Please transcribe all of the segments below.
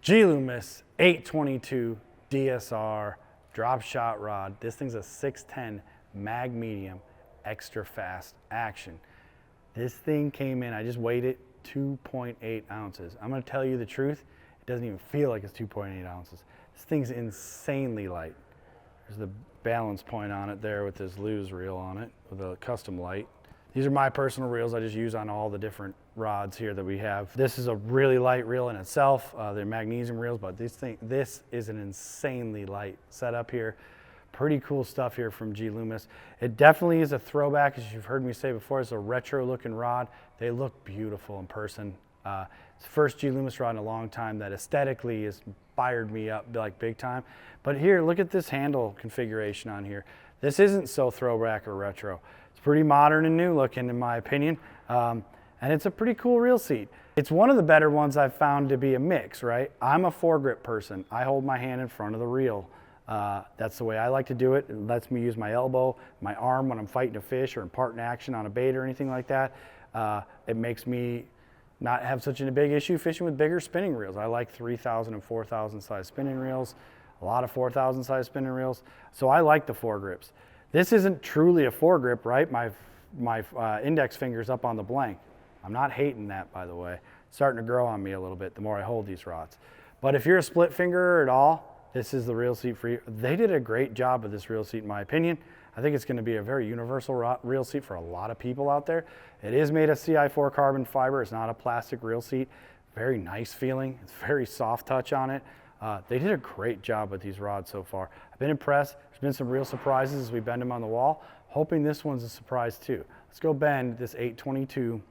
Loomis 822 DSR drop shot rod. This thing's a 610 mag medium, extra fast action. This thing came in, I just weighed it, 2.8 ounces. I'm gonna tell you the truth, it doesn't even feel like it's 2.8 ounces. This thing's insanely light. There's the balance point on it there with this Loomis reel on it, with a custom light. These are my personal reels I just use on all the different rods here that we have. This is a really light reel in itself. They're magnesium reels, but this is an insanely light setup here. Pretty cool stuff here from Loomis. It definitely is a throwback, as you've heard me say before. It's a retro looking rod. They look beautiful in person. It's the first Loomis rod in a long time that aesthetically has fired me up like big time. But here, look at this handle configuration on here. This isn't so throwback or retro. It's pretty modern and new looking in my opinion. And it's a pretty cool reel seat. It's one of the better ones I've found to be a mix, right? I'm a foregrip person. I hold my hand in front of the reel. That's the way I like to do it. It lets me use my elbow, my arm when I'm fighting a fish or imparting action on a bait or anything like that. It makes me not have such a big issue fishing with bigger spinning reels. I like 3,000 and 4,000 size spinning reels, a lot of 4,000 size spinning reels. So I like the foregrips. This isn't truly a foregrip, right? My index finger's up on the blank. I'm not hating that, by the way. It's starting to grow on me a little bit the more I hold these rods. But if you're a split finger at all, this is the reel seat for you. They did a great job with this reel seat in my opinion. I think it's going to be a very universal reel seat for a lot of people out there. It is made of CI4 carbon fiber. It's not a plastic reel seat. Very nice feeling. It's very soft touch on it. They did a great job with these rods so far. I've been impressed. There's been some real surprises as we bend them on the wall. Hoping this one's a surprise too. Let's go bend this 822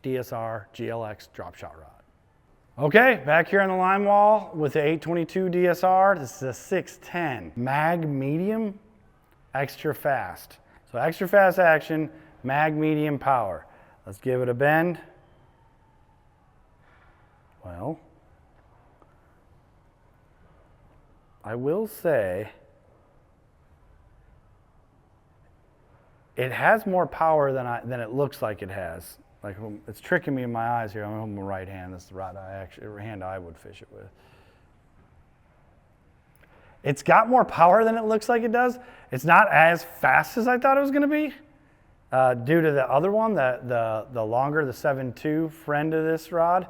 DSR GLX drop shot rod. Okay, back here on the line wall with the 822 DSR. This is a 610 mag medium, extra fast. So extra fast action, mag medium power. Let's give it a bend. Well, I will say it has more power than it looks like it has. Like, it's tricking me in my eyes here. I'm holding my right hand. That's the rod hand I would fish it with. It's got more power than it looks like it does. It's not as fast as I thought it was going to be. Due to the other one, the longer, the 7.2 friend of this rod.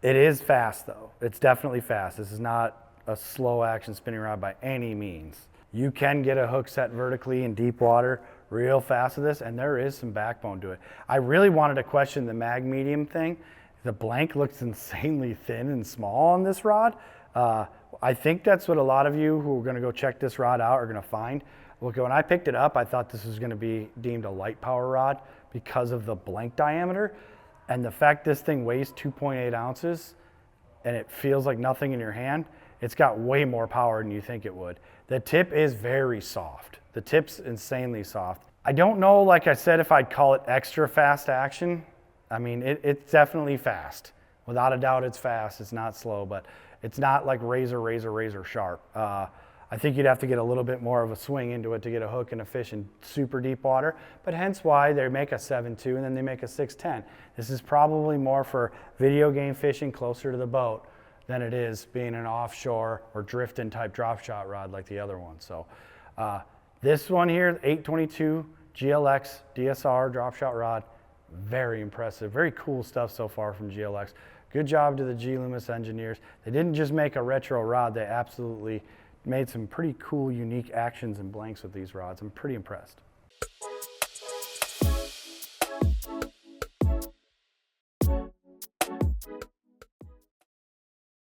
It is fast though. It's definitely fast. This is not a slow action spinning rod by any means. You can get a hook set vertically in deep water real fast with this, and there is some backbone to it. I really wanted to question the mag medium thing. The blank looks insanely thin and small on this rod. I think that's what a lot of you who are gonna go check this rod out are gonna find. Look, when I picked it up, I thought this was gonna be deemed a light power rod because of the blank diameter. And the fact this thing weighs 2.8 ounces and it feels like nothing in your hand, it's got way more power than you think it would. The tip is very soft. The tip's insanely soft. I don't know, like I said, if I'd call it extra fast action. I mean, it's definitely fast. Without a doubt, it's fast. It's not slow, but it's not like razor sharp. I think you'd have to get a little bit more of a swing into it to get a hook and a fish in super deep water, but hence why they make a 7.2 and then they make a 6.10. This is probably more for video game fishing closer to the boat than it is being an offshore or drifting type drop shot rod like the other one. So this one here, 822 GLX DSR drop shot rod, very impressive, very cool stuff so far from GLX. Good job to the Loomis engineers. They didn't just make a retro rod, they absolutely made some pretty cool, unique actions and blanks with these rods. I'm pretty impressed.